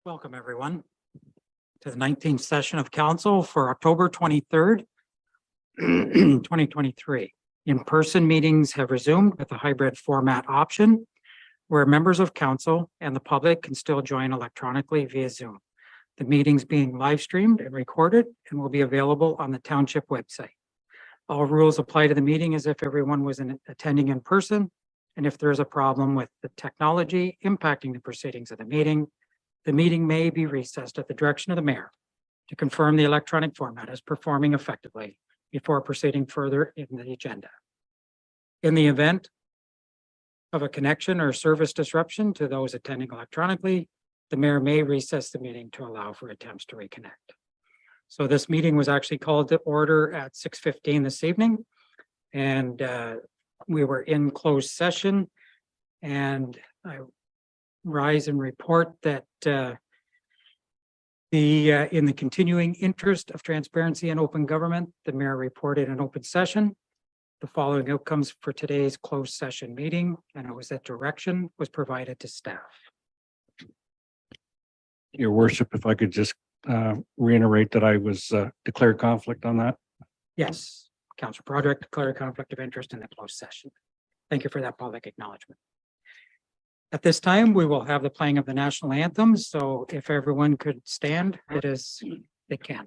Welcome, everyone, to the 19th session of council for October 23rd, 2023. In-person meetings have resumed with a hybrid format option where members of council and the public can still join electronically via Zoom. The meeting's being live streamed and recorded and will be available on the township website. All rules apply to the meeting as if everyone was attending in person. And if there is a problem with the technology impacting the proceedings of the meeting may be recessed at the direction of the mayor to confirm the electronic format is performing effectively before proceeding further in the agenda. In the event of a connection or service disruption to those attending electronically, the mayor may recess the meeting to allow for attempts to reconnect. So this meeting was actually called to order at 6:15 this evening, and we were in closed session, and I rise and report that in the continuing interest of transparency and open government, the mayor reported an open session. The following outcomes for today's closed session meeting, and it was that direction was provided to staff. Your worship, if I could just reiterate that I was declared conflict on that. Yes, Councilor Broderick declared a conflict of interest in the closed session. Thank you for that public acknowledgement. At this time, we will have the playing of the national anthem. So if everyone could stand, they can.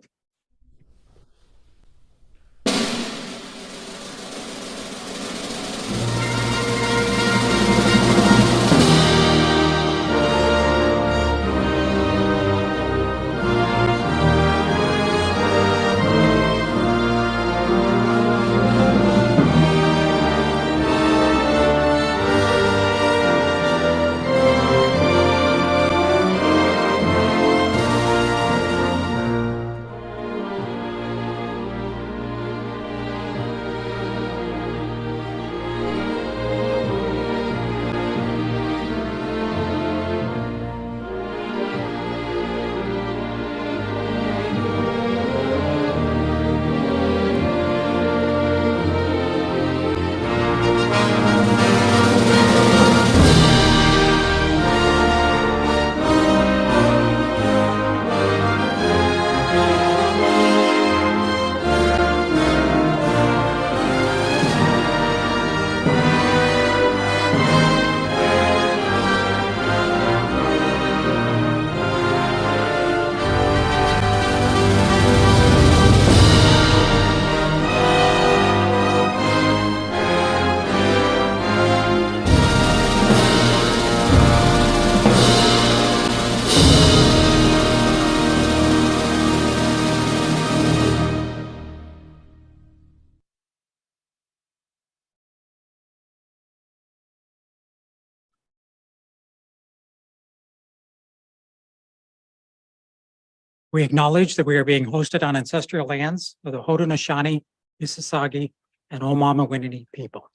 We acknowledge that we are being hosted on ancestral lands of the Haudenosaunee, Mississauga, and Omama people.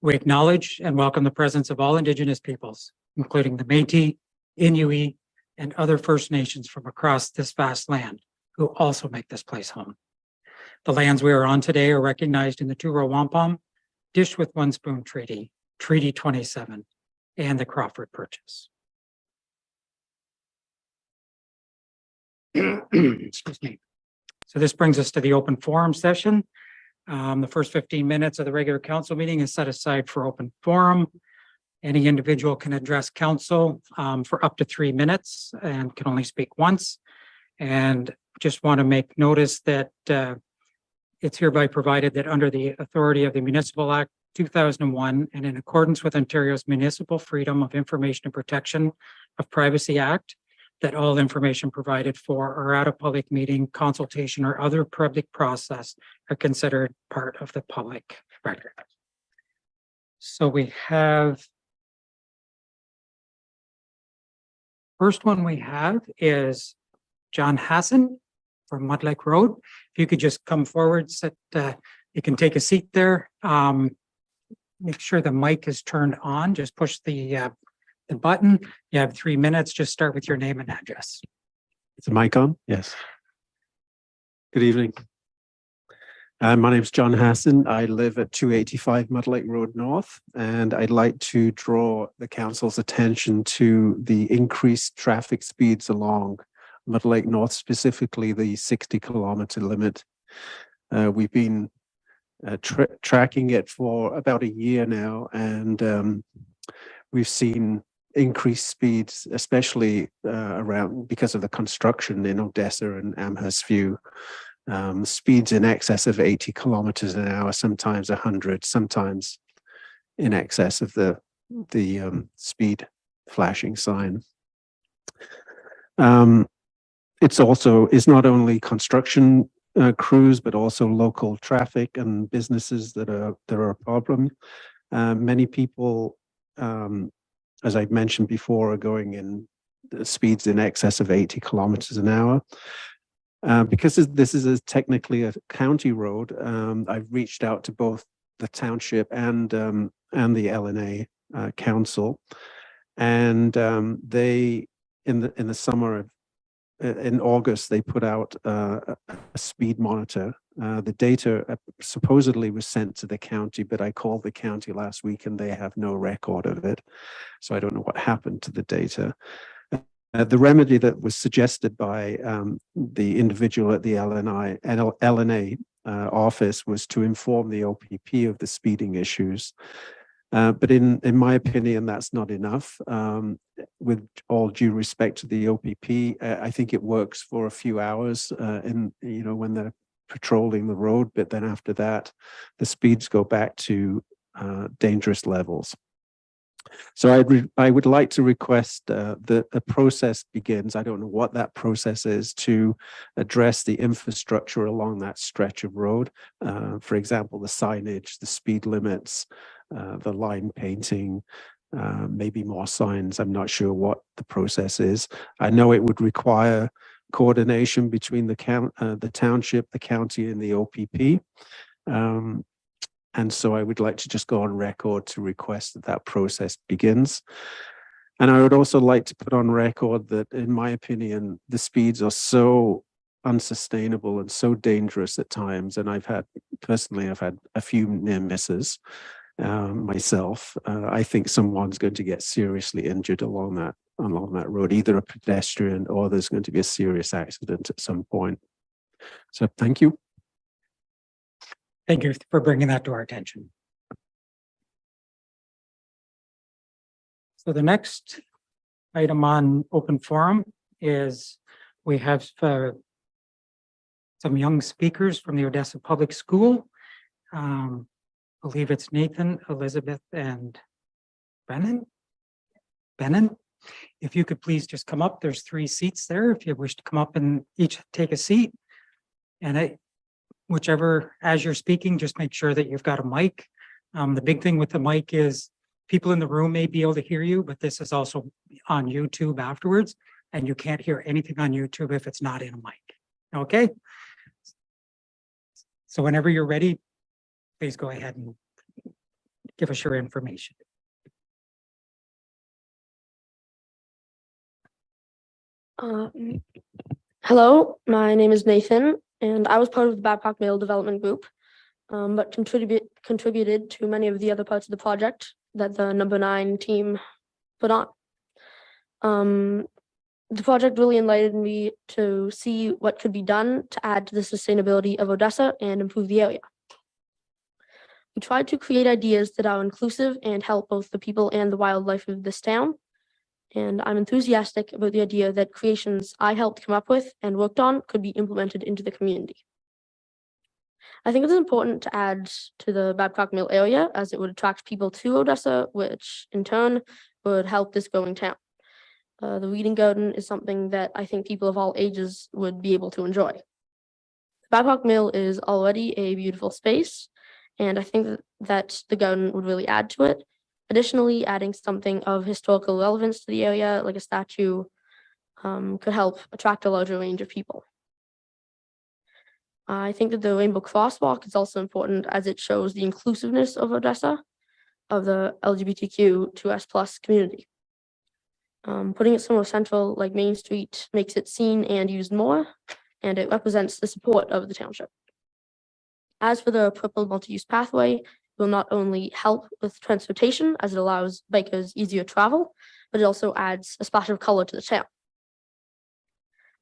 We acknowledge and welcome the presence of all Indigenous peoples, including the Métis, Inuit, and other First Nations from across this vast land, who also make this place home. The lands we are on today are recognized in the Two-Row Wampum, Dish with One Spoon Treaty, Treaty 27, and the Crawford Purchase. Excuse me. So this brings us to the open forum session. The first 15 minutes of the regular council meeting is set aside for open forum. Any individual can address council for up to 3 minutes and can only speak once. And just want to make notice that it's hereby provided that under the authority of the Municipal Act 2001 and in accordance with Ontario's Municipal Freedom of Information and Protection of Privacy Act, that all information provided for or at a public meeting, consultation, or other public process are considered part of the public record. So we have, first one we have is John Hasyn from Mud Lake Road. If you could just come forward, you can take a seat there. Make sure the mic is turned on. Just push the button. You have 3 minutes. Just start with your name and address. Is the mic on? Yes. Good evening. My name is John Hasyn. I live at 285 Mud Lake Road North, and I'd like to draw the council's attention to the increased traffic speeds along Mud Lake North, specifically the 60-kilometer limit. We've been tracking it for about a year now, and we've seen increased speeds, especially around because of the construction in Odessa and Amherst View. Speeds in excess of 80 kilometers an hour, sometimes 100, sometimes in excess of the speed flashing sign. It's not only construction crews, but also local traffic and businesses that are a problem. Many people, as I've mentioned before, are going in speeds in excess of 80 kilometers an hour. Because this is technically a county road, I've reached out to both the township and the LNA council, and they in the summer in August they put out a speed monitor. The data supposedly was sent to the county, but I called the county last week and they have no record of it, so I don't know what happened to the data. The remedy that was suggested by the individual at the LNA office was to inform the OPP of the speeding issues. But in my opinion, that's not enough. With all due respect to the OPP, I think it works for a few hours when they're patrolling the road, but then after that, the speeds go back to dangerous levels. So I would like to request that a process begins. I don't know what that process is to address the infrastructure along that stretch of road. For example, the signage, the speed limits, the line painting, maybe more signs. I'm not sure what the process is. I know it would require coordination between the township, the county, and the OPP. And so I would like to just go on record to request that process begins. And I would also like to put on record that, in my opinion, the speeds are so unsustainable and so dangerous at times. And I've had a few near misses myself. I think someone's going to get seriously injured along that road, either a pedestrian or there's going to be a serious accident at some point. So thank you. Thank you for bringing that to our attention. So the next item on open forum is we have some young speakers from the Odessa Public School. I believe it's Nathan, Elizabeth, and Benin. If you could please just come up, there's 3 seats there. If you wish to come up and each take a seat. And whichever, as you're speaking, just make sure that you've got a mic. The big thing with the mic is people in the room may be able to hear you, but this is also on YouTube afterwards, and you can't hear anything on YouTube if it's not in a mic. Okay? So whenever you're ready, please go ahead and give us your information. Hello, my name is Nathan, and I was part of the Babcock Mill Development Group, but contributed to many of the other parts of the project that the number 9 team put on. The project really enlightened me to see what could be done to add to the sustainability of Odessa and improve the area. We tried to create ideas that are inclusive and help both the people and the wildlife of this town. And I'm enthusiastic about the idea that creations I helped come up with and worked on could be implemented into the community. I think it's important to add to the Babcock Mill area, as it would attract people to Odessa, which in turn would help this growing town. The reading garden is something that I think people of all ages would be able to enjoy. Babcock Mill is already a beautiful space, and I think that the garden would really add to it. Additionally, adding something of historical relevance to the area, like a statue, could help attract a larger range of people. I think that the Rainbow Crosswalk is also important, as it shows the inclusiveness of Odessa, of the LGBTQ2S+ community. Putting it somewhere central, like Main Street, makes it seen and used more, and it represents the support of the township. As for the purple multi-use pathway, it will not only help with transportation as it allows bikers easier travel, but it also adds a splash of color to the town.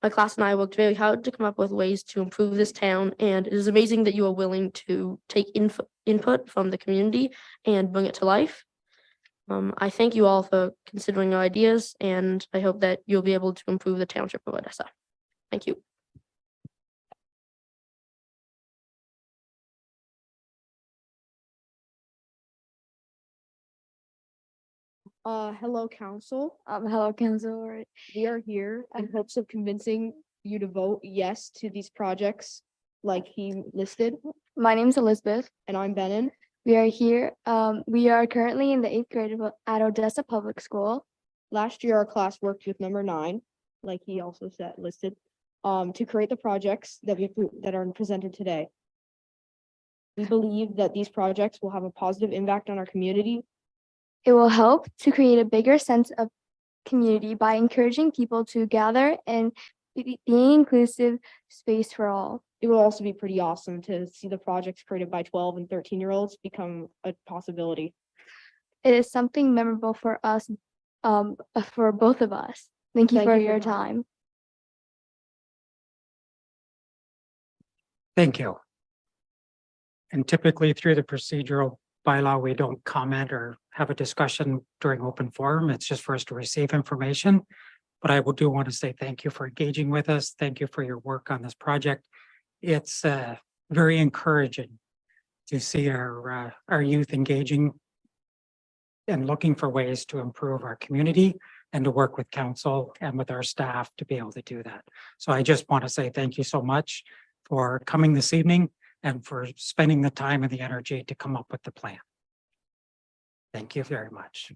My class and I worked very hard to come up with ways to improve this town, and it is amazing that you are willing to take input from the community and bring it to life. I thank you all for considering our ideas, and I hope that you'll be able to improve the township of Odessa. Thank you. Hello, council. Hello, Council. We are here in hopes of convincing you to vote yes to these projects like he listed, My name's Elizabeth. and I'm Benin. We are here. We are currently in the 8th grade at Odessa Public School. Last year, our class worked with number 9, like he also said listed, to create the projects that are presented today. We believe that these projects will have a positive impact on our community. It will help to create a bigger sense of community by encouraging people to gather and being inclusive space for all. It will also be pretty awesome to see the projects created by 12 and 13-year-olds become a possibility. It is something memorable for us, for both of us. Thank you Thank for you for your coming. time. Thank you. And typically through the procedural bylaw, we don't comment or have a discussion during open forum. It's just for us to receive information. But I do want to say thank you for engaging with us. Thank you for your work on this project. It's very encouraging to see our youth engaging and looking for ways to improve our community and to work with council and with our staff to be able to do that. So I just want to say thank you so much for coming this evening and for spending the time and the energy to come up with the plan. Thank you very much.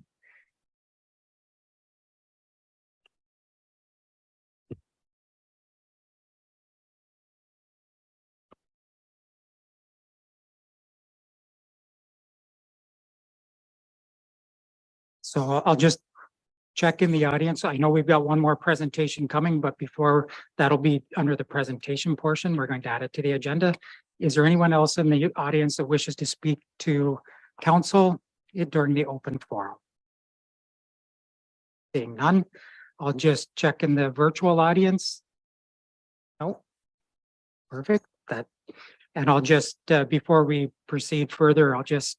So I'll just check in the audience. I know we've got one more presentation coming, but before that'll be under the presentation portion, we're going to add it to the agenda. Is there anyone else in the audience that wishes to speak to council during the open forum? Seeing none, I'll just check in the virtual audience. No. Perfect. And I'll just, before we proceed further, I'll just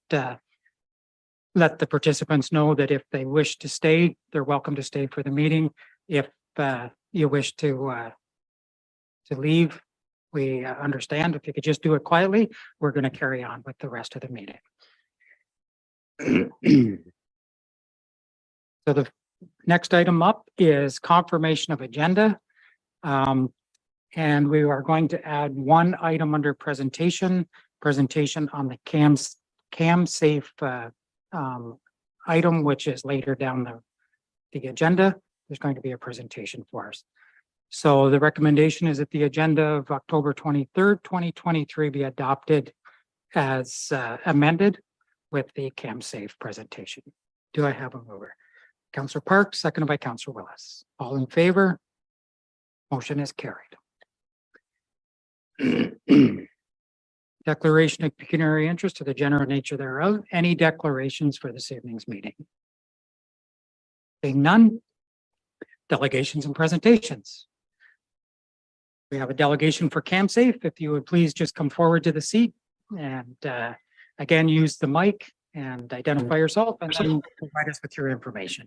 let the participants know that if they wish to stay, they're welcome to stay for the meeting. If you wish to leave, we understand. If you could just do it quietly, we're going to carry on with the rest of the meeting. So the next item up is confirmation of agenda. And we are going to add one item under presentation on the CAM safe item, which is later down the agenda. There's going to be a presentation for us. So the recommendation is that the agenda of October 23rd, 2023 be adopted as amended with the CAM safe presentation. Do I have a mover? Councillor Parks, seconded by Councillor Willis. All in favor? Motion is carried. Declaration of pecuniary interest to the general nature thereof. Any declarations for this evening's meeting? Being none. Delegations and presentations. We have a delegation for CamSafe. If you would please just come forward to the seat and again, use the mic and identify yourself and then provide us with your information.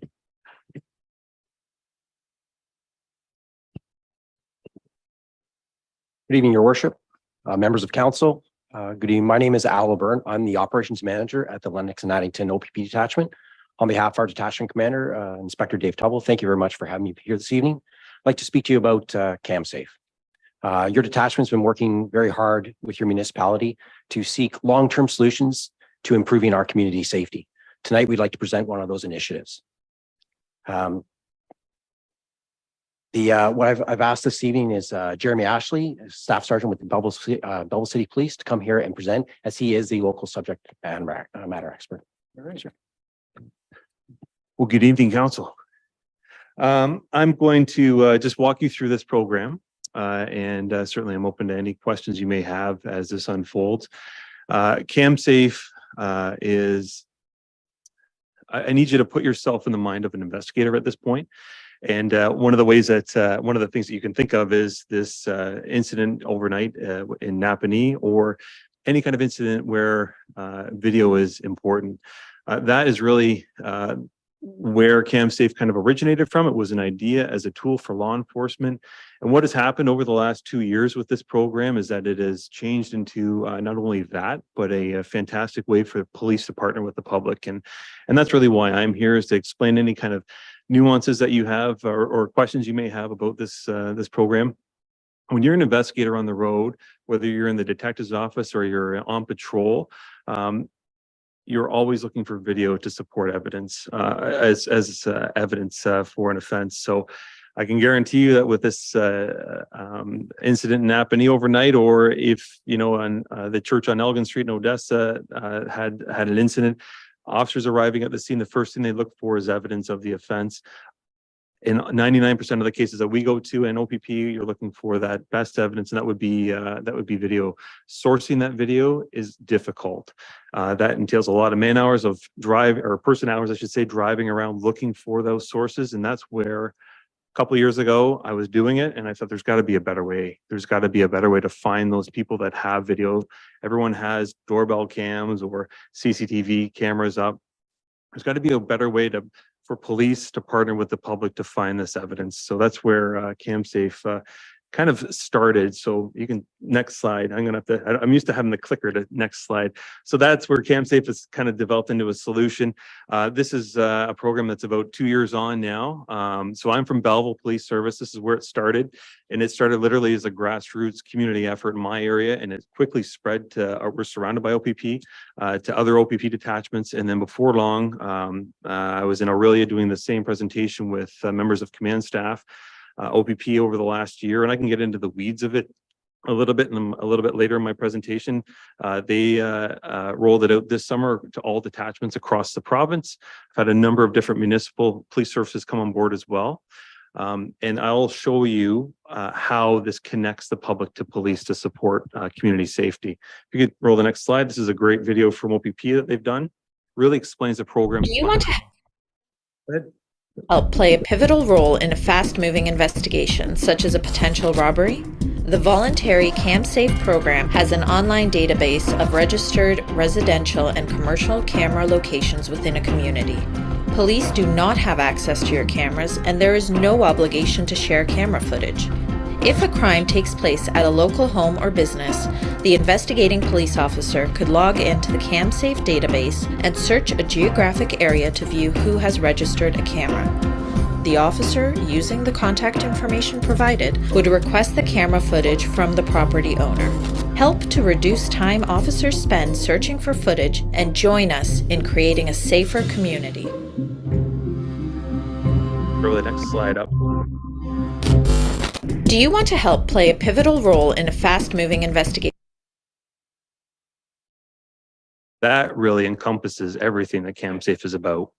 Good evening, Your Worship, members of council. Good evening. My name is Al Byrne. I'm the operations manager at the Lennox and Addington OPP detachment. On behalf of our detachment commander, Inspector Dave Tubble, thank you very much for having me here this evening. I'd like to speak to you about CamSafe. Your detachment's been working very hard with your municipality to seek long-term solutions to improving our community safety. Tonight, we'd like to present one of those initiatives. What I've asked this evening is Jeremy Ashley, Staff Sergeant with the Belleville City Police, to come here and present, as he is the local subject matter expert. Well, good evening, council. I'm going to just walk you through this program. and certainly I'm open to any questions you may have as this unfolds. CamSafe is, I need you to put yourself in the mind of an investigator at this point. And one of the ways that one of the things that you can think of is this incident overnight in Napanee, or any kind of incident where video is important. That is really where CamSafe kind of originated from. It was an idea as a tool for law enforcement. And what has happened over the last 2 years with this program is that it has changed into not only that, but a fantastic way for police to partner with the public. And that's really why I'm here, is to explain any kind of nuances that you have, or questions you may have about this this program. When you're an investigator on the road, whether you're in the detective's office or you're on patrol, you're always looking for video to support evidence as evidence for an offense. So I can guarantee you that with this incident in Napanee overnight, or if, you know, on the church on Elgin Street in Odessa had an incident, officers arriving at the scene, the first thing they look for is evidence of the offense. In 99% of the cases that we go to in OPP, you're looking for that best evidence, and that would be video. Sourcing that video is difficult. That entails a lot of man hours of person hours, I should say, driving around looking for those sources. And that's where a couple of years ago I was doing it, and I thought there's got to be a better way. There's got to be a better way to find those people that have video. Everyone has doorbell cams or CCTV cameras up. There's got to be a better way for police to partner with the public to find this evidence. So that's where CamSafe kind of started. So you can, next slide. I'm used to having the clicker to next slide. So that's where CamSafe has kind of developed into a solution. This is a program that's about 2 years on now. So I'm from Belleville Police Service. This is where it started. And it started literally as a grassroots community effort in my area. And it quickly spread to, we're surrounded by OPP, to other OPP detachments. And then before long, I was in Aurelia doing the same presentation with members of command staff, OPP over the last year, and I can get into the weeds of it a little bit later in my presentation. They rolled it out this summer to all detachments across the province. I've had a number of different municipal police services come on board as well. And I'll show you how this connects the public to police to support community safety. If you could roll the next slide. This is a great video from OPP that they've done. Really explains the program. Do you want to Go ahead. help play a pivotal role in a fast-moving investigation, such as a potential robbery? The voluntary CamSafe program has an online database of registered residential and commercial camera locations within a community. Police do not have access to your cameras, and there is no obligation to share camera footage. If a crime takes place at a local home or business, the investigating police officer could log into the CamSafe database and search a geographic area to view who has registered a camera. The officer, using the contact information provided, would request the camera footage from the property owner. Help to reduce time officers spend searching for footage, and join us in creating a safer community. Throw the next slide up. Do you want to help play a pivotal role in a fast-moving investigation? That really encompasses everything that CamSafe is about.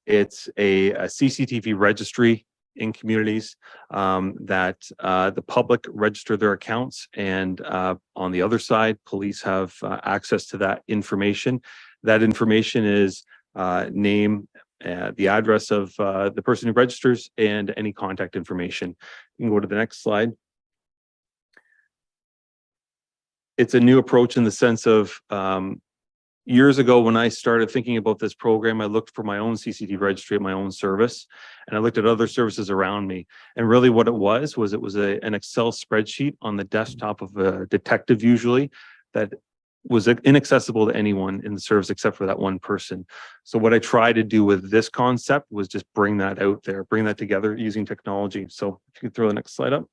It's a CCTV registry in communities that the public register their accounts, and on the other side, police have access to that information. That information is name, the address of the person who registers, and any contact information. You can go to the next slide. It's a new approach in the sense of years ago, when I started thinking about this program, I looked for my own CCTV registry at my own service, and I looked at other services around me. And really what it was an Excel spreadsheet on the desktop of a detective, usually, that was inaccessible to anyone in the service except for that one person. So what I tried to do with this concept was just bring that out there, bring that together using technology. So if you could throw the next slide up.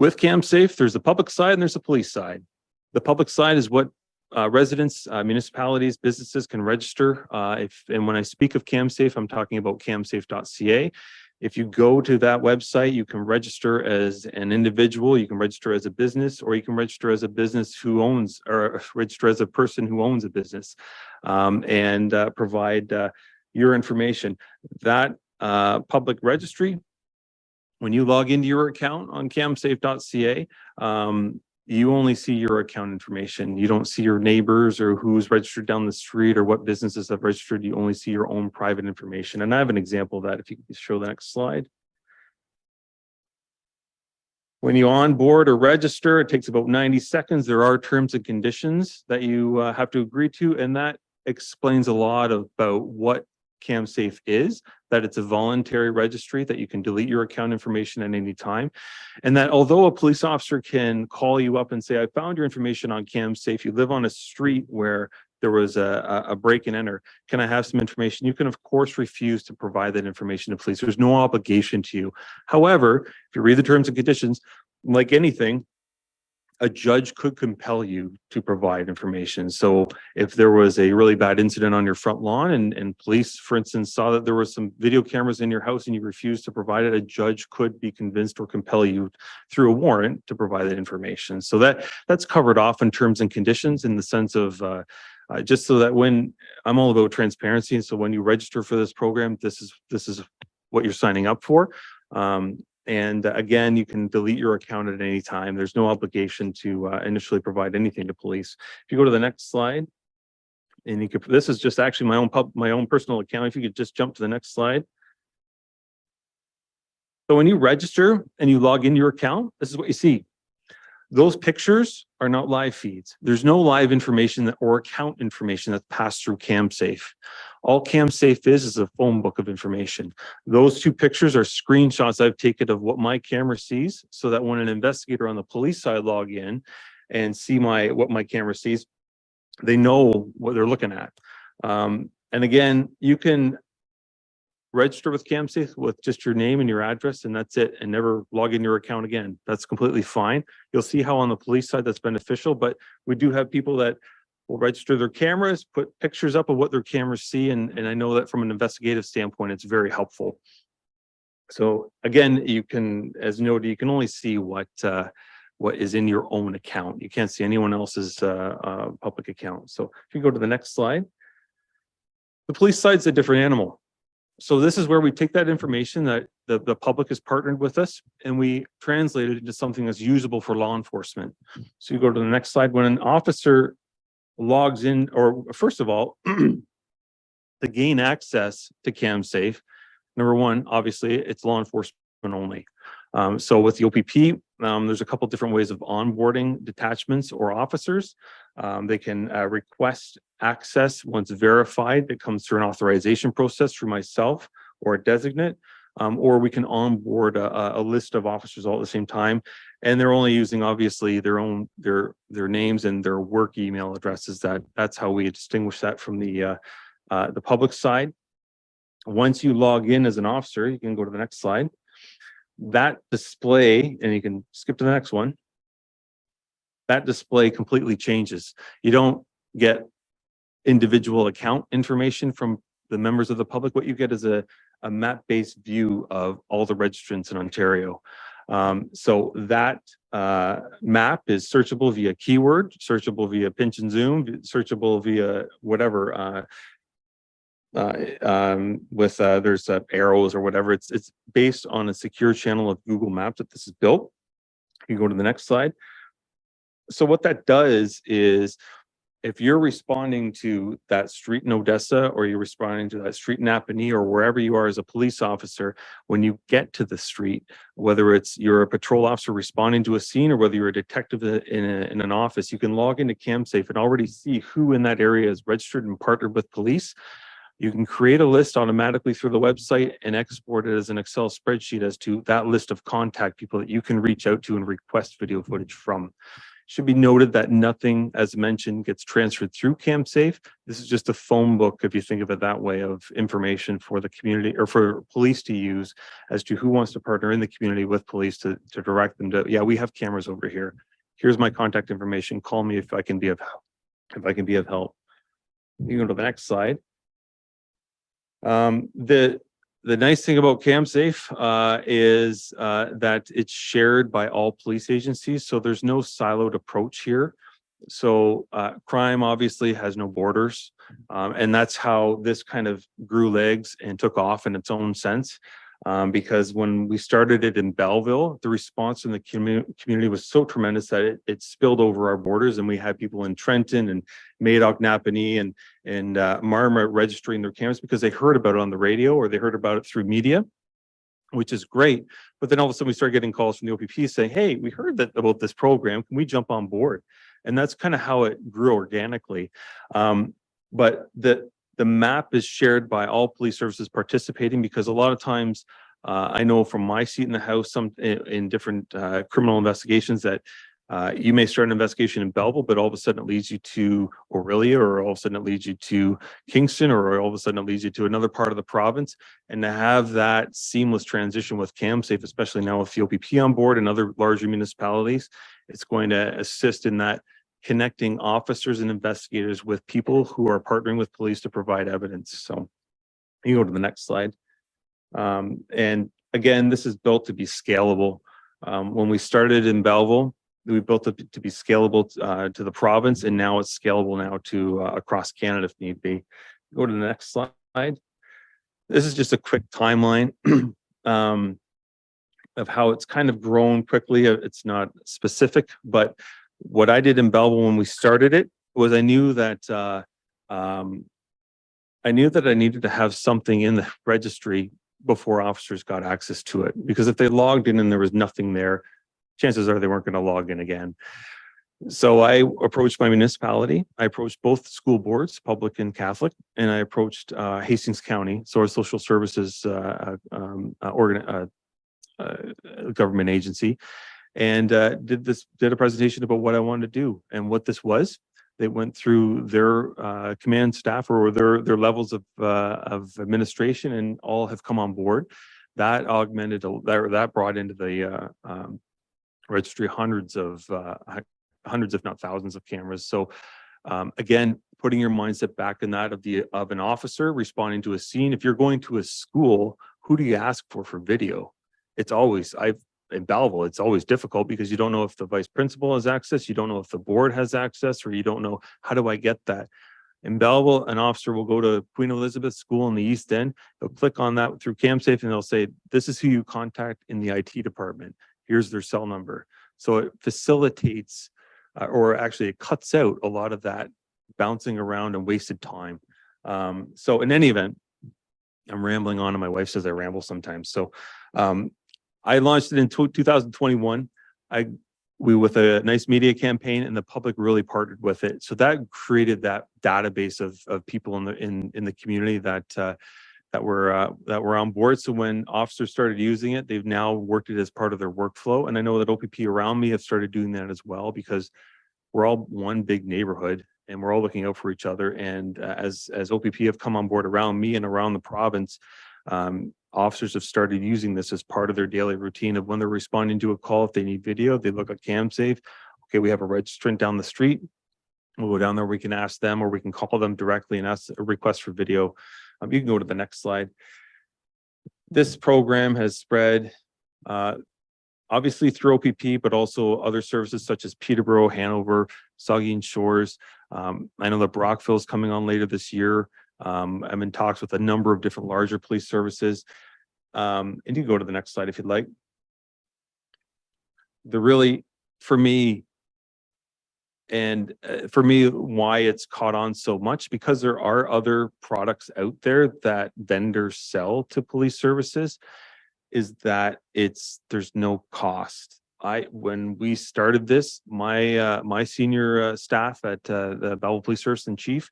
With CamSafe, there's the public side and there's the police side. The public side is what residents, municipalities, businesses can register. And when I speak of CamSafe, I'm talking about camsafe.ca. If you go to that website, you can register as an individual, you can register as a business, or you can register as a business who owns, or register as a person who owns a business, and provide your information. That public registry When you log into your account on camsafe.ca, you only see your account information. You don't see your neighbors or who's registered down the street or what businesses have registered. You only see your own private information. And I have an example of that if you could show the next slide. When you onboard or register, it takes about 90 seconds. There are terms and conditions that you have to agree to, and that explains a lot about what CamSafe is, that it's a voluntary registry, that you can delete your account information at any time, and that although a police officer can call you up and say, I found your information on CamSafe, you live on a street where there was a break and enter, can I have some information? You can, of course, refuse to provide that information to police. There's no obligation to you. However, if you read the terms and conditions, like anything, a judge could compel you to provide information. So if there was a really bad incident on your front lawn and police, for instance, saw that there was some video cameras in your house and you refused to provide it, a judge could be convinced or compel you through a warrant to provide that information. So that's covered off in terms and conditions in the sense of just so that when I'm all about transparency. And so when you register for this program, this is what you're signing up for. And again, you can delete your account at any time. There's no obligation to initially provide anything to police. If you go to the next slide, and you could, this is just actually my own personal account. If you could just jump to the next slide. So when you register and you log into your account, this is what you see. Those pictures are not live feeds. There's no live information or account information that's passed through CamSafe. All CamSafe is a phone book of information. Those two pictures are screenshots I've taken of what my camera sees, so that when an investigator on the police side log in and see what my camera sees, they know what they're looking at. And again, you can register with CamSafe with just your name and your address, and that's it, and never log in your account again. That's completely fine. You'll see how on the police side that's beneficial, but we do have people that will register their cameras, put pictures up of what their cameras see, and I know that from an investigative standpoint, it's very helpful. So again, you can, as noted, you can only see what is in your own account. You can't see anyone else's public account. So if you go to the next slide, the police side's a different animal. So this is where we take that information that the public has partnered with us and we translate it into something that's usable for law enforcement. So you go to the next slide. When an officer logs in, or first of all, to gain access to CamSafe, number one, obviously it's law enforcement only. So with the OPP, there's a couple different ways of onboarding detachments or officers. They can request access once verified. It comes through an authorization process through myself or a designate, or we can onboard a list of officers all at the same time. And they're only using obviously their names and their work email addresses. That's how we distinguish that from the public side. Once you log in as an officer, you can go to the next slide. That display, and you can skip to the next one, that display completely changes. You don't get individual account information from the members of the public. What you get is a map-based view of all the registrants in Ontario. So that map is searchable via keyword, searchable via pinch and zoom, searchable via whatever, there's arrows or whatever. It's based on a secure channel of Google Maps that this is built. You go to the next slide. So what that does is, if you're responding to that street in Odessa, or you're responding to that street in Napanee, or wherever you are as a police officer, when you get to the street, whether it's you're a patrol officer responding to a scene, or whether you're a detective in an office, you can log into CamSafe and already see who in that area is registered and partnered with police. You can create a list automatically through the website and export it as an Excel spreadsheet as to that list of contact people that you can reach out to and request video footage from. Should be noted that nothing, as mentioned, gets transferred through CamSafe. This is just a phone book, if you think of it that way, of information for the community or for police to use as to who wants to partner in the community with police to direct them to, yeah, we have cameras over here. Here's my contact information. Call me if I can be of help. You go to the next slide. The nice thing about CamSafe is that it's shared by all police agencies, so there's no siloed approach here. So crime obviously has no borders, and that's how this kind of grew legs and took off in its own sense. Because when we started it in Belleville, the response from the community was so tremendous that it spilled over our borders, and we had people in Trenton and Madoc, Napanee, and Marmot registering their cameras because they heard about it on the radio or they heard about it through media, which is great. But then all of a sudden we started getting calls from the OPP saying, hey, we heard that about this program. Can we jump on board? And that's kind of how it grew organically. But the map is shared by all police services participating, because a lot of times I know from my seat in the House, some in different criminal investigations, that you may start an investigation in Belleville, but all of a sudden it leads you to Orillia, or all of a sudden it leads you to Kingston, or all of a sudden it leads you to another part of the province. And to have that seamless transition with CamSafe, especially now with the OPP on board and other larger municipalities, it's going to assist in that, connecting officers and investigators with people who are partnering with police to provide evidence. So you go to the next slide. And again, this is built to be scalable. When we started in Belleville, we built it to be scalable to the province, and now it's scalable now to across Canada if need be. Go to the next slide. This is just a quick timeline of how it's kind of grown quickly. It's not specific, but what I did in Belleville when we started it was I knew that I needed to have something in the registry before officers got access to it, because if they logged in and there was nothing there, chances are they weren't going to log in again. So I approached my municipality. I approached both school boards, public and Catholic, and I approached Hastings County, so our social services government agency, and did a presentation about what I wanted to do and what this was. They went through their command staff or their levels of administration, and all have come on board. That augmented, that brought into the registry hundreds if not thousands of cameras. So again, putting your mindset back in that of an officer responding to a scene. If you're going to a school, who do you ask for video? It's always, in Belleville, it's always difficult because you don't know if the vice principal has access, you don't know if the board has access, or you don't know, how do I get that? In Belleville, an officer will go to Queen Elizabeth School in the East End, they'll click on that through CamSafe, and they'll say, this is who you contact in the IT department. Here's their cell number. So it facilitates, or actually it cuts out a lot of that bouncing around and wasted time. So in any event, I'm rambling on, and my wife says I ramble sometimes. So I launched it in 2021. We with a nice media campaign, and the public really partnered with it. So that created that database of people in the community that were on board. So when officers started using it, they've now worked it as part of their workflow. And I know that OPP around me have started doing that as well, because we're all one big neighborhood and we're all looking out for each other. And as OPP have come on board around me and around the province, officers have started using this as part of their daily routine of when they're responding to a call. If they need video, they look at CamSafe. Okay, we have a registrant down the street. We'll go down there, we can ask them, or we can call them directly and ask a request for video. You can go to the next slide. This program has spread obviously through OPP, but also other services such as Peterborough, Hanover, Saugeen Shores. I know that Brockville is coming on later this year. I'm in talks with a number of different larger police services. And you can go to the next slide if you'd like. For me, why it's caught on so much, because there are other products out there that vendors sell to police services, is that there's no cost. When we started this, my senior staff at the Belleville Police Service and Chief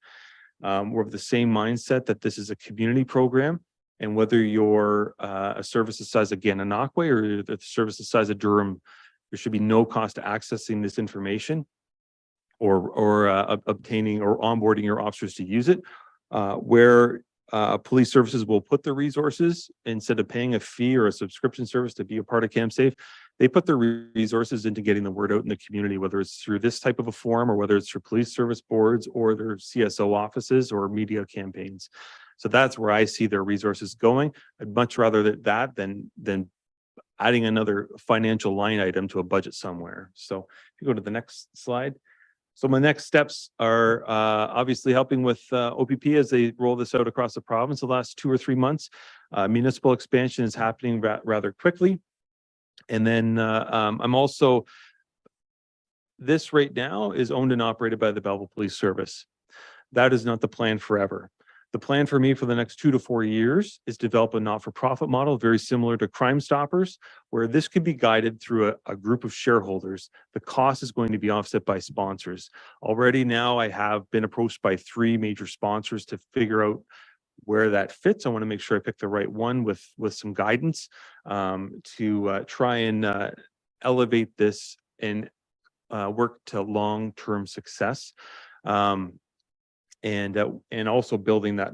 were of the same mindset that this is a community program, and whether you're a service the size of Gananoque or the service the size of Durham, there should be no cost to accessing this information or obtaining or onboarding your officers to use it. Where police services will put their resources, instead of paying a fee or a subscription service to be a part of CamSafe, they put their resources into getting the word out in the community, whether it's through this type of a forum or whether it's through police service boards or their CSO offices or media campaigns. So that's where I see their resources going. I'd much rather that than adding another financial line item to a budget somewhere. So if you go to the next slide. So my next steps are obviously helping with OPP as they roll this out across the province the last 2 or 3 months. Municipal expansion is happening rather quickly. And then I'm also, this right now is owned and operated by the Belleville Police Service. That is not the plan forever. The plan for me for the next 2 to 4 years is develop a not-for-profit model very similar to Crime Stoppers, where this could be guided through a group of shareholders. The cost is going to be offset by sponsors. Already now I have been approached by 3 major sponsors to figure out where that fits. I want to make sure I pick the right one with some guidance to try and elevate this and work to long-term success. And also building that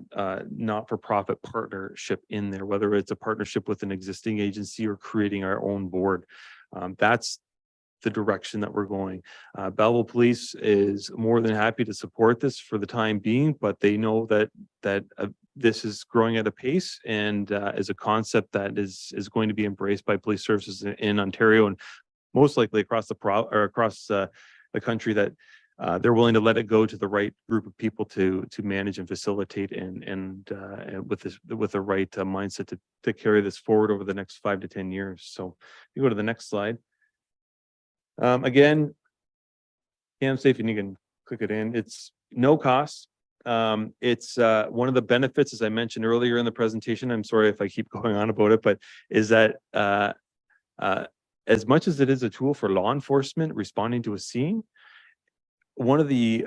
not-for-profit partnership in there, whether it's a partnership with an existing agency or creating our own board. That's the direction that we're going. Belleville Police is more than happy to support this for the time being, but they know that this is growing at a pace and is a concept that is going to be embraced by police services in Ontario and most likely across the country, that they're willing to let it go to the right group of people to manage and facilitate and with the right mindset to carry this forward over the next 5 to 10 years. So you go to the next slide. Again, CamSafe, and you can click it in. It's no cost. It's one of the benefits, as I mentioned earlier in the presentation, I'm sorry if I keep going on about it, but is that as much as it is a tool for law enforcement responding to a scene, one of the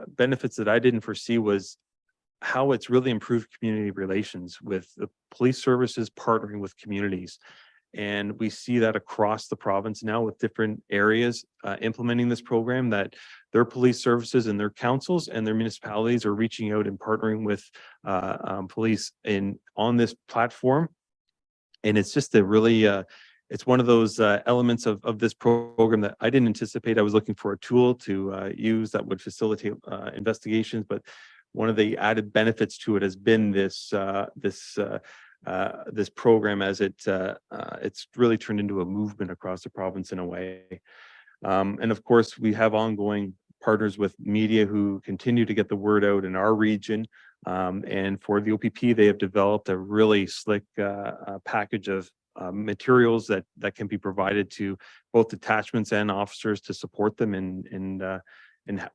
benefits that I didn't foresee was how it's really improved community relations with the police services partnering with communities. And we see that across the province now with different areas implementing this program, that their police services and their councils and their municipalities are reaching out and partnering with police on this platform. And it's just a really, it's one of those elements of this program that I didn't anticipate. I was looking for a tool to use that would facilitate investigations, but one of the added benefits to it has been this program, as it's really turned into a movement across the province in a way. And of course, we have ongoing partners with media who continue to get the word out in our region. And for the OPP, they have developed a really slick package of materials that can be provided to both detachments and officers to support them in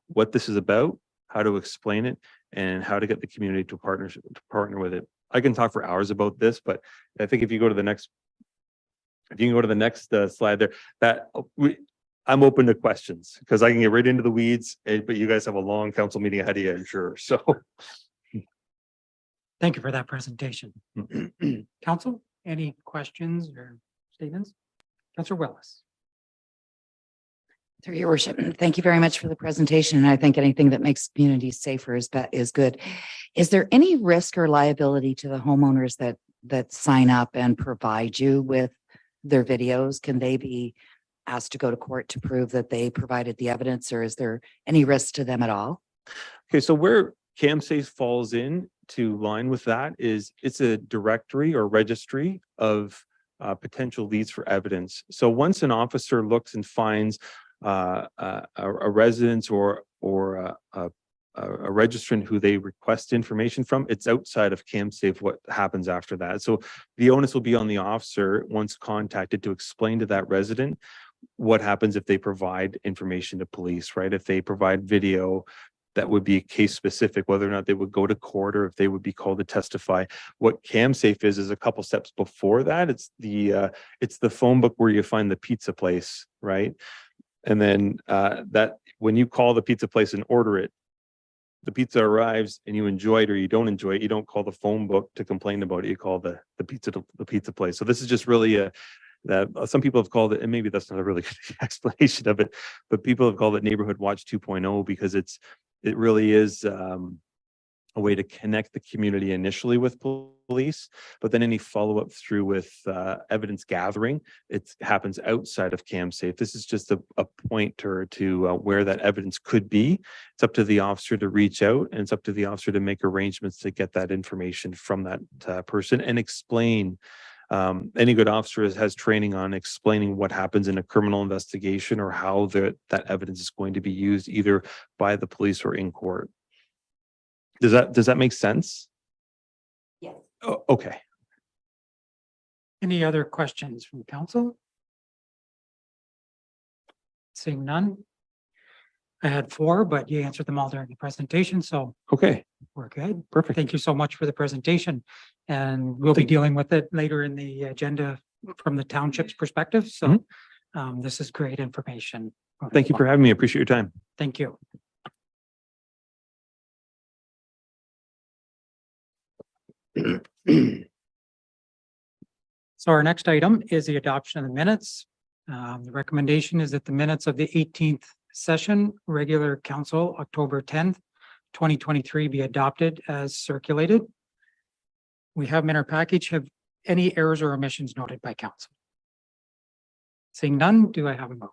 what this is about, how to explain it, and how to get the community to partner with it. I can talk for hours about this, but I think if you go to the next, slide there, I'm open to questions because I can get right into the weeds, but you guys have a long council meeting ahead of you, I'm sure. So Thank you for that presentation. Council, any questions or statements? Councillor Willis. Through your worship, thank you very much for the presentation. And I think anything that makes communities safer is good. Is there any risk or liability to the homeowners that sign up and provide you with their videos? Can they be asked to go to court to prove that they provided the evidence, or is there any risk to them at all? Okay, so where CamSafe falls in to line with that is it's a directory or registry of potential leads for evidence. So once an officer looks and finds a residence or a registrant who they request information from, it's outside of CamSafe what happens after that. So the onus will be on the officer once contacted to explain to that resident what happens if they provide information to police, right? If they provide video, that would be case specific, whether or not they would go to court or if they would be called to testify. What CamSafe is a couple steps before that. It's the phone book where you find the pizza place, right? And then that when you call the pizza place and order it, the pizza arrives and you enjoy it or you don't enjoy it, you don't call the phone book to complain about it. You call the pizza place. So this is just really that some people have called it, and maybe that's not a really good explanation of it, but people have called it Neighborhood Watch 2.0 because it really is a way to connect the community initially with police, but then any follow-up through with evidence gathering, it happens outside of CamSafe. This is just a pointer to where that evidence could be. It's up to the officer to reach out, and it's up to the officer to make arrangements to get that information from that person and explain Any good officer has training on explaining what happens in a criminal investigation or how that evidence is going to be used either by the police or in court. Does that make sense? Yes. Oh, okay. Any other questions from council? Seeing none. I had 4, but you answered them all during the presentation, so Okay, we're good. perfect. Thank you so much for the presentation. And we'll be Thank- dealing with it later in the agenda from the township's perspective. So this is great information. Thank you for having me. I appreciate your time. Thank you. So our next item is the adoption of the minutes. The recommendation is that the minutes of the 18th session, regular council, October 10th, 2023 be adopted as circulated. We have them in our package. Have any errors or omissions noted by council? Seeing none, do I have a mover?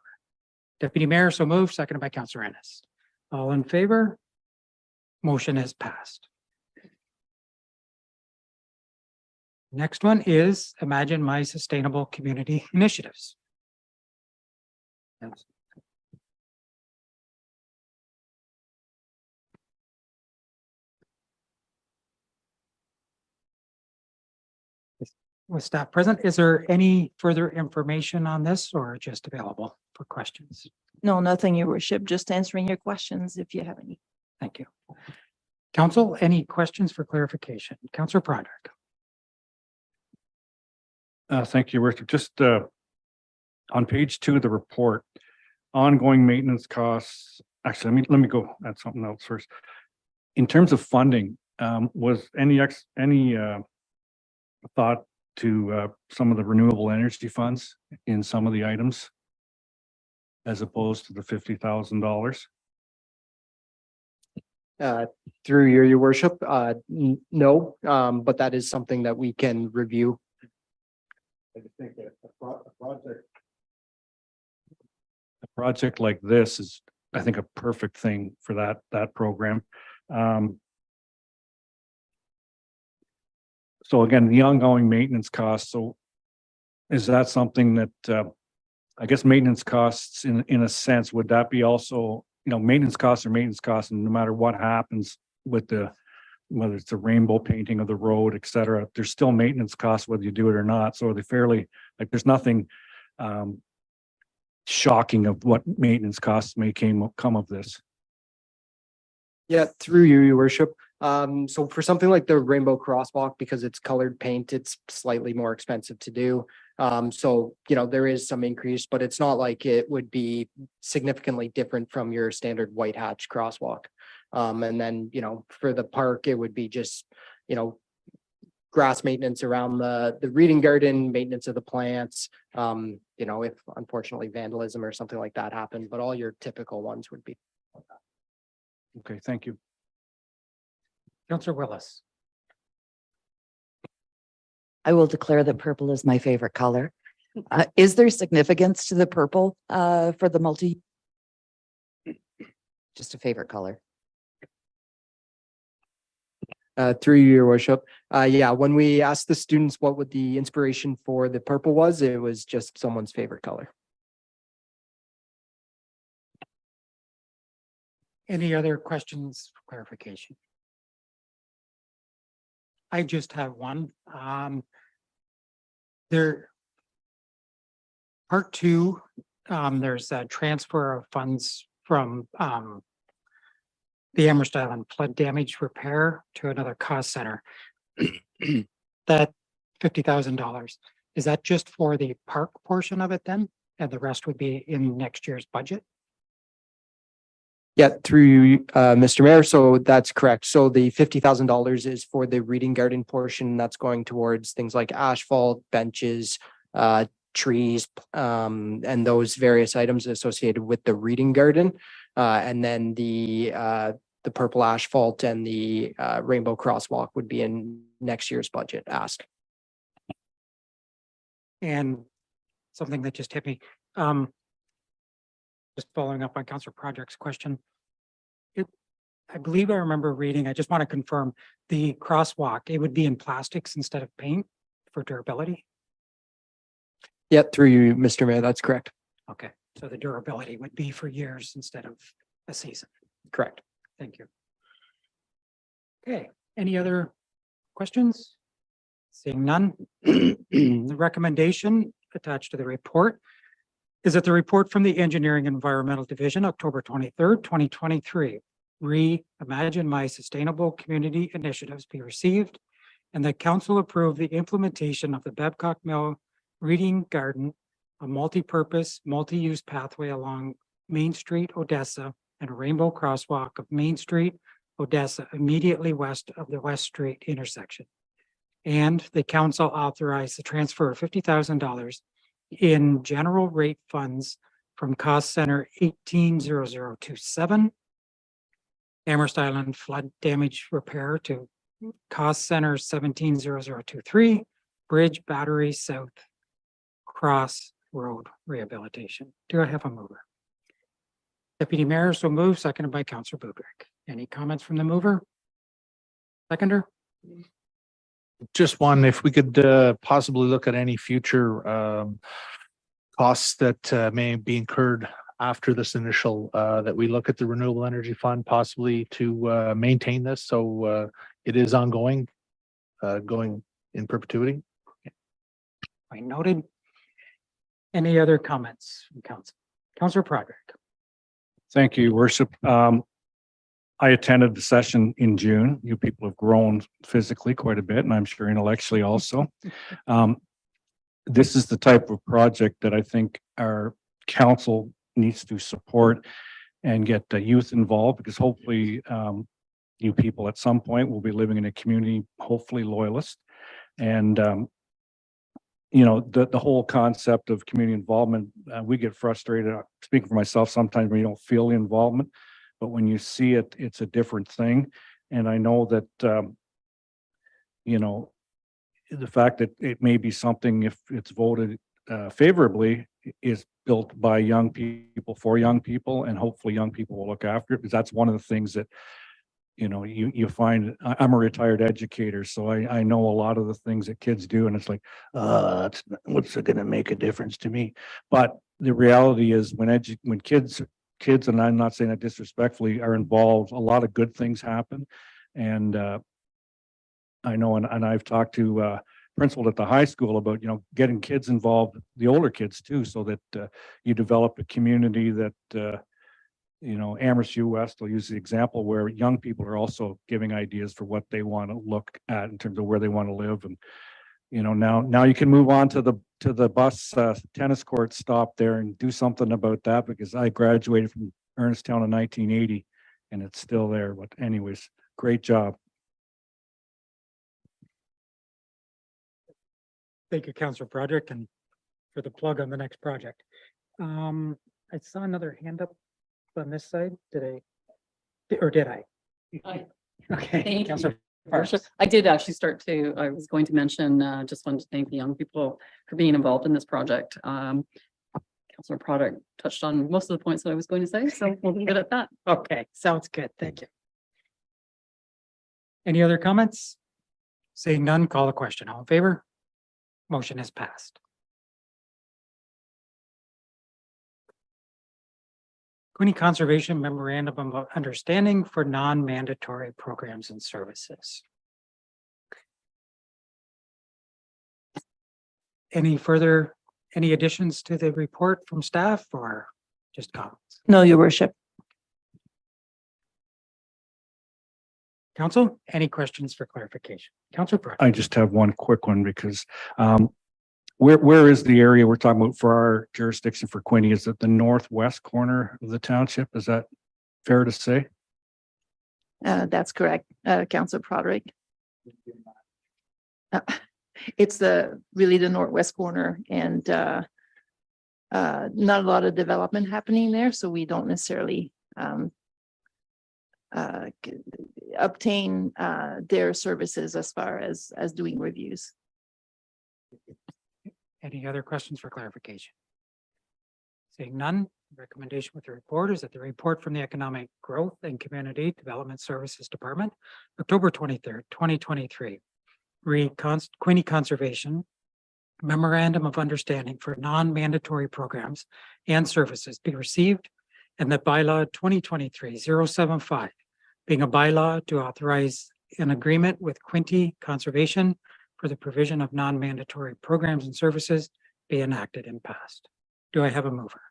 Deputy Mayor, so moved, seconded by Councillor Ennis. All in favor? Motion is passed. Next one is Imagine My Sustainable Community Initiatives. Yes. With staff present, is there any further information on this or just available for questions? No, nothing, your worship, just answering your questions if you have any. Thank you. Council, any questions for clarification? Councillor Broderick. Thank you, Worship. Just on page 2 of the report, ongoing maintenance costs. Actually, let me go at something else first. In terms of funding, was any thought to some of the renewable energy funds in some of the items as opposed to the $50,000? Through your worship, no, but that is something that we can review. I just think that a project like this is, I think, a perfect thing for that program. So again, the ongoing maintenance costs. So is that something that I guess maintenance costs in a sense, would that be also, maintenance costs are maintenance costs, and no matter what happens with whether it's the rainbow painting of the road, et cetera, there's still maintenance costs whether you do it or not. So are they fairly, like, there's nothing shocking of what maintenance costs may come of this? Yeah, through your worship. So for something like the rainbow crosswalk, because it's colored paint, it's slightly more expensive to do. So, there is some increase, but it's not like it would be significantly different from your standard white hatch crosswalk. And then, for the park, it would be just, grass maintenance around the reading garden, maintenance of the plants. If unfortunately vandalism or something like that happened, but all your typical ones would be. Okay, thank you. Councillor Willis. I will declare that purple is my favorite color. Is there significance to the purple for the multi? Just a favorite color. Through your worship. Yeah, when we asked the students what would the inspiration for the purple was, it was just someone's favorite color. Any other questions for clarification? I just have one. Part 2, there's a transfer of funds from the Amherst Island flood damage repair to another cost center. That $50,000, is that just for the park portion of it then? And the rest would be in next year's budget? Yeah, through you, Mr. Mayor. So that's correct. So the $50,000 is for the reading garden portion. That's going towards things like asphalt, benches, trees, and those various items associated with the reading garden. And then the purple asphalt and the rainbow crosswalk would be in next year's budget ask. And something that just hit me, just following up on Councillor Project's question. I believe I remember reading, I just want to confirm, the crosswalk, it would be in plastics instead of paint for durability? Yep, through you, Mr. Mayor, that's correct. Okay, so the durability would be for years instead of a season. Correct. Thank you. Okay, any other questions? Seeing none. The recommendation attached to the report is that the report from the Engineering Environmental Division, October 23rd, 2023, Reimagine My Sustainable Community Initiatives be received, and that council approve the implementation of the Babcock Mill Reading Garden, a multi-purpose, multi-use pathway along Main Street, Odessa, and a rainbow crosswalk of Main Street, Odessa, immediately west of the West Street intersection. And the council authorized the transfer of $50,000 in general rate funds from cost center 180027, Amherst Island flood damage repair, to cost center 170023, bridge battery south cross road rehabilitation. Do I have a mover? Deputy Mayor, so moved, seconded by Councillor Budrick. Any comments from the mover? Seconder? Just one, if we could possibly look at any future costs that may be incurred after this initial, that we look at the Renewable Energy Fund possibly to maintain this, so it is ongoing, going in perpetuity. I noted. Any other comments from council? Councillor Broderick. Thank you, Worship. I attended the session in June. You people have grown physically quite a bit, and I'm sure intellectually also. This is the type of project that I think our council needs to support and get the youth involved, because hopefully you people at some point will be living in a community, hopefully loyalist. And you know, the whole concept of community involvement, we get frustrated, speaking for myself, sometimes when you don't feel the involvement, but when you see it, it's a different thing. And I know that, you know, the fact that it may be something, if it's voted favorably, is built by young people for young people, and hopefully young people will look after it, because that's one of the things that, you know, you find. I'm a retired educator, so I know a lot of the things that kids do, and it's like, what's it going to make a difference to me? But the reality is when kids, and I'm not saying that disrespectfully, are involved, a lot of good things happen. And I know, and I've talked to principal at the high school about, you know, getting kids involved, the older kids too, so that you develop a community that, you know, Amherst U West, I'll use the example where young people are also giving ideas for what they want to look at in terms of where they want to live. And, you know, now you can move on to the bus tennis court stop there and do something about that, because I graduated from Ernesttown in 1980 and it's still there. But anyways, great job. Thank you, Councillor Broderick, and for the plug on the next project. I saw another hand up on this side. Did I? Okay. Thank you. Councillor Worship. I did actually I was going to mention, just wanted to thank the young people for being involved in this project. Councillor Broderick touched on most of the points that I was going to say, so we'll leave it at that. Okay, sounds good. Thank you. Any other comments? Seeing none, call the question. All in favor? Motion is passed. Queenie Conservation Memorandum of Understanding for non-mandatory programs and services. Any additions to the report from staff, or just comments? No, your worship. Council, any questions for clarification? Councilor Price. I just have one quick one, because where is the area we're talking about for our jurisdiction for Queenie? Is it the northwest corner of the township? Is that fair to say? That's correct, Councillor Broderick. It's really the northwest corner, and not a lot of development happening there, so we don't necessarily obtain their services as far as doing reviews. Any other questions for clarification? Seeing none, recommendation with the report is that the report from the Economic Growth and Community Development Services Department, October 23rd, 2023, Queenie Conservation memorandum of understanding for non-mandatory programs and services be received, and that bylaw 2023-075, being a bylaw to authorize an agreement with Quinte Conservation for the provision of non-mandatory programs and services, be enacted and passed. Do I have a mover?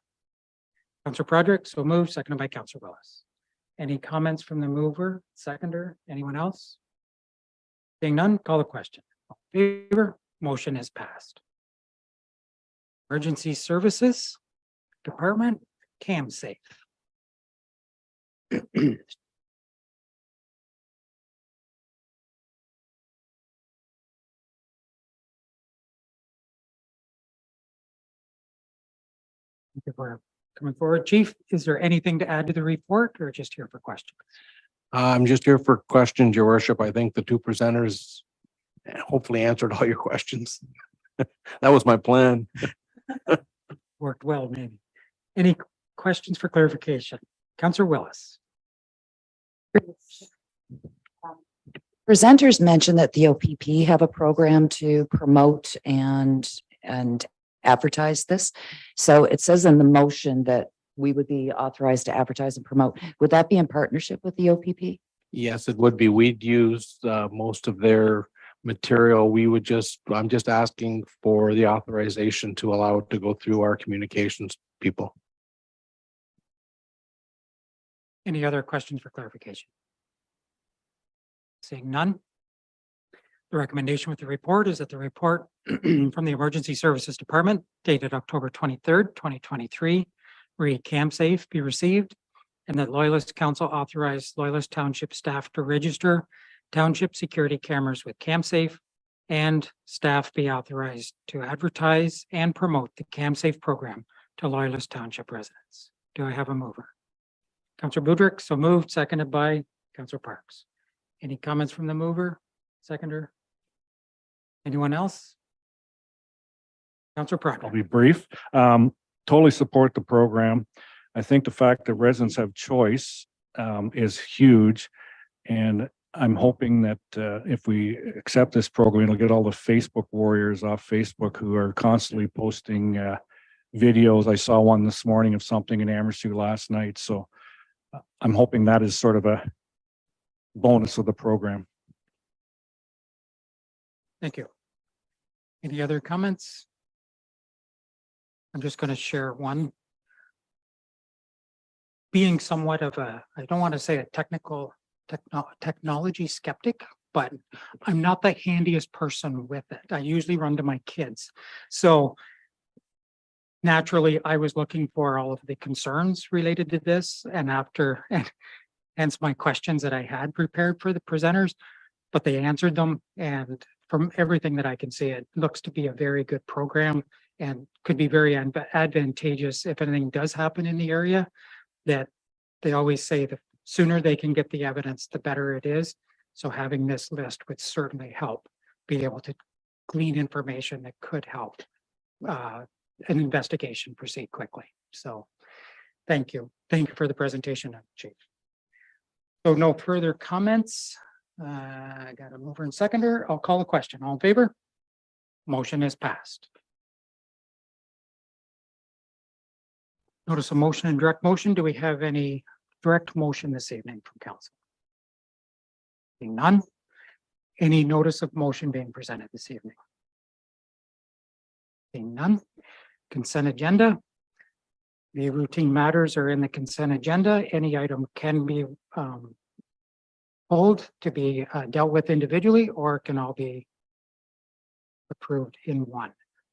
Councillor Broderick, so moved, seconded by Councillor Willis. Any comments from the mover, seconder, anyone else? Seeing none, call the question. All in favor, motion is passed. Emergency Services Department, CAMSAFE. If we're coming forward, Chief, is there anything to add to the report or just here for questions? I'm just here for questions, Your Worship. I think the two presenters hopefully answered all your questions. That was my plan. Worked well, maybe. Any questions for clarification? Councillor Willis. Presenters mentioned that the OPP have a program to promote and advertise this. So it says in the motion that we would be authorized to advertise and promote. Would that be in partnership with the OPP? Yes, it would be. We'd use most of their material. I'm just asking for the authorization to allow it to go through our communications people. Any other questions for clarification? Seeing none. The recommendation with the report is that the report from the Emergency Services Department dated October 23rd, 2023, read CAMSAFE be received, and that Loyalist Council authorize Loyalist Township staff to register township security cameras with CAMSAFE, and staff be authorized to advertise and promote the CAMSAFE program to Loyalist Township residents. Do I have a mover? Councillor Budrick, so moved, seconded by Councillor Parks. Any comments from the mover, seconder? Anyone else? Councillor I'll Proctor. be brief. Totally support the program. I think the fact that residents have choice is huge. And I'm hoping that if we accept this program, it'll get all the Facebook warriors off Facebook who are constantly posting videos. I saw one this morning of something in Amherst last night. So I'm hoping that is sort of a bonus of the program. Thank you. Any other comments? I'm just going to share one. Being somewhat of a, I don't want to say a technology skeptic, but I'm not the handiest person with it. I usually run to my kids. So naturally, I was looking for all of the concerns related to this and hence my questions that I had prepared for the presenters, but they answered them. And from everything that I can see, it looks to be a very good program and could be very advantageous if anything does happen in the area. That they always say the sooner they can get the evidence, the better it is. So having this list would certainly help be able to glean information that could help an investigation proceed quickly. So thank you. Thank you for the presentation, Chief. So no further comments. I got a mover and seconder. I'll call a question. All in favor? Motion is passed. Notice a motion and direct motion. Do we have any direct motion this evening from council? Seeing none. Any notice of motion being presented this evening? Seeing none. Consent agenda. The routine matters are in the consent agenda. Any item can be pulled to be dealt with individually, or can all be approved in one.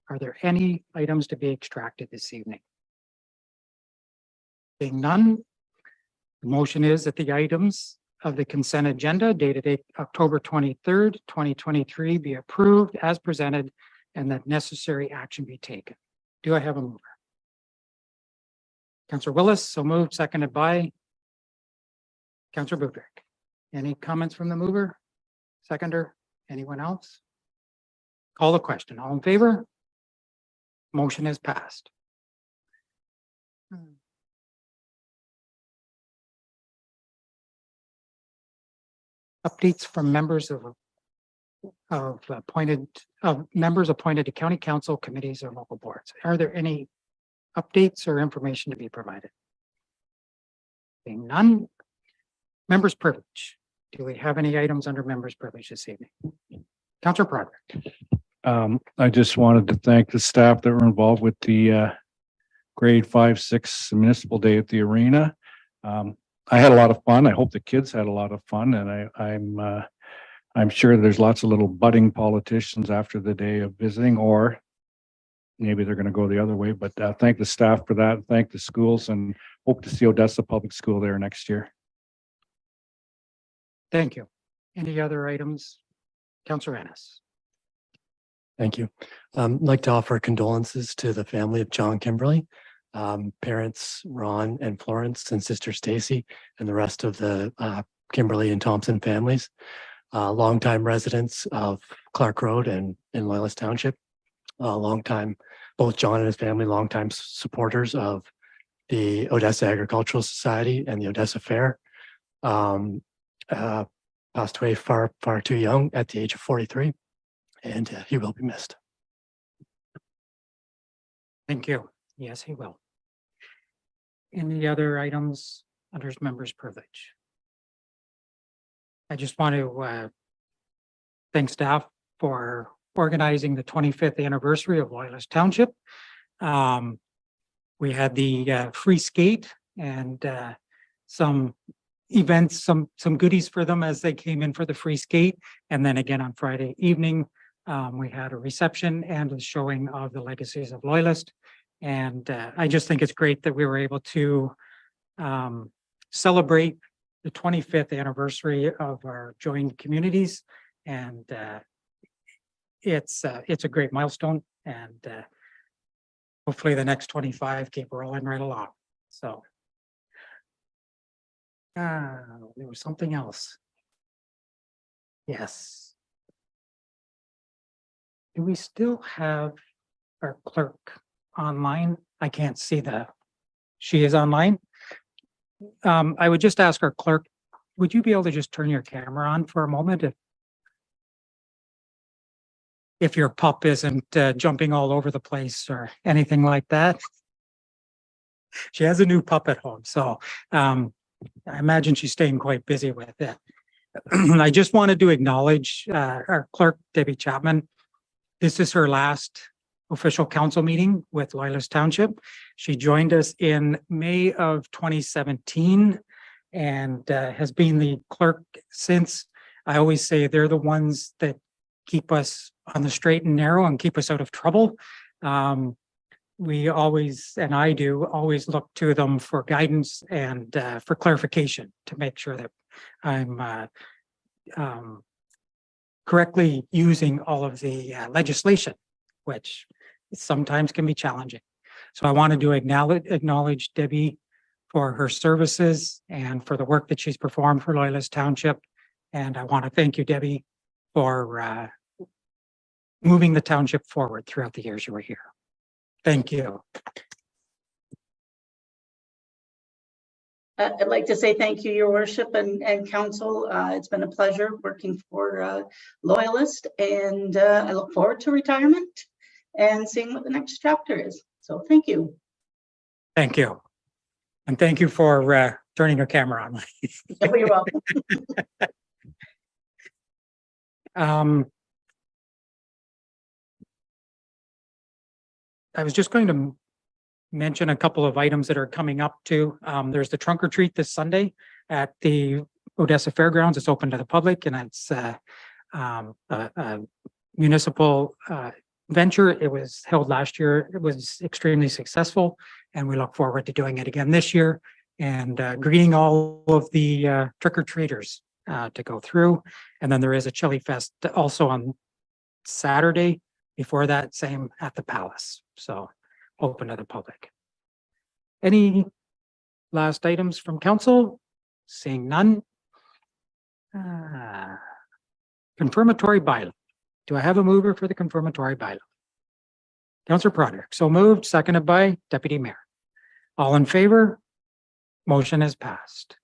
Are there any items to be extracted this evening? Being none, the motion is that the items of the consent agenda dated October 23rd, 2023 be approved as presented and that necessary action be taken. Do I have a mover? Councillor Willis, so moved, seconded by Councillor Budrick. Any comments from the mover? Seconder? Anyone else? Call the question. All in favor? Motion is passed. Updates from members of of members appointed to county council committees or local boards. Are there any updates or information to be provided? Being none. Members' privilege. Do we have any items under members' privilege this evening? Councillor Broderick. I just wanted to thank the staff that were involved with the grade 5-6 municipal day at the arena. I had a lot of fun. I hope the kids had a lot of fun, and I'm sure there's lots of little budding politicians after the day of visiting, or maybe they're going to go the other way. But thank the staff for that. Thank the schools, and hope to see Odessa Public School there next year. Thank you. Any other items? Councillor Ennis. Thank you. I'd like to offer condolences to the family of John Kimberly, parents Ron and Florence, and sister Stacy, and the rest of the Kimberly and Thompson families, longtime residents of Clark Road and in Loyalist Township, longtime, both John and his family, longtime supporters of the Odessa Agricultural Society and the Odessa Fair. Passed away far too young at the age of 43, and he will be missed. Thank you. Yes, he will. Any other items under his members' privilege? I just want to thank staff for organizing the 25th anniversary of Loyalist Township. We had the free skate and some events, some goodies for them as they came in for the free skate. And then again on Friday evening, we had a reception and a showing of the legacies of Loyalist. And I just think it's great that we were able to celebrate the 25th anniversary of our joined communities. And it's a great milestone, and hopefully the next 25 keep rolling right along. So there was something else. Yes. Do we still have our clerk online? I can't see she is online. I would just ask our clerk, would you be able to just turn your camera on for a moment if your pup isn't jumping all over the place or anything like that? She has a new pup at home, so I imagine she's staying quite busy with it. I just wanted to acknowledge our clerk, Debbie Chapman. This is her last official council meeting with Loyalist Township. She joined us in May of 2017 and has been the clerk since. I always say they're the ones that keep us on the straight and narrow and keep us out of trouble. We always, and I do, always look to them for guidance and for clarification to make sure that I'm correctly using all of the legislation, which sometimes can be challenging. So I wanted to acknowledge Debbie for her services and for the work that she's performed for Loyalist Township. And I want to thank you, Debbie, for moving the township forward throughout the years you were here. Thank you. I'd like to say thank you, Your Worship and Council. It's been a pleasure working for Loyalist, and I look forward to retirement and seeing what the next chapter is. So thank you. Thank you. And thank you for turning your camera on. Oh, you're welcome. I was just going to mention a couple of items that are coming up too. There's the trunk or treat this Sunday at the Odessa Fairgrounds. It's open to the public, and it's a municipal venture. It was held last year. It was extremely successful, and we look forward to doing it again this year and greeting all of the trick-or-treaters to go through. And then there is a chili fest also on Saturday. Before that, same at the Palace. So open to the public. Any last items from council? Seeing none. Confirmatory bylaw. Do I have a mover for the confirmatory bylaw? Councillor Broderick, so moved, seconded by Deputy Mayor. All in favor? Motion is passed.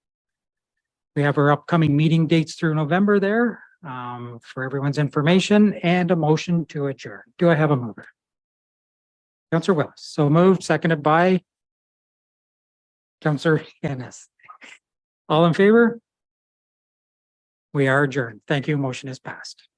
We have our upcoming meeting dates through November there. for everyone's information and a motion to adjourn. Do I have a mover? Councillor Willis, so moved, seconded by Councillor Ennis. All in favor? We are adjourned. Thank you. Motion is passed.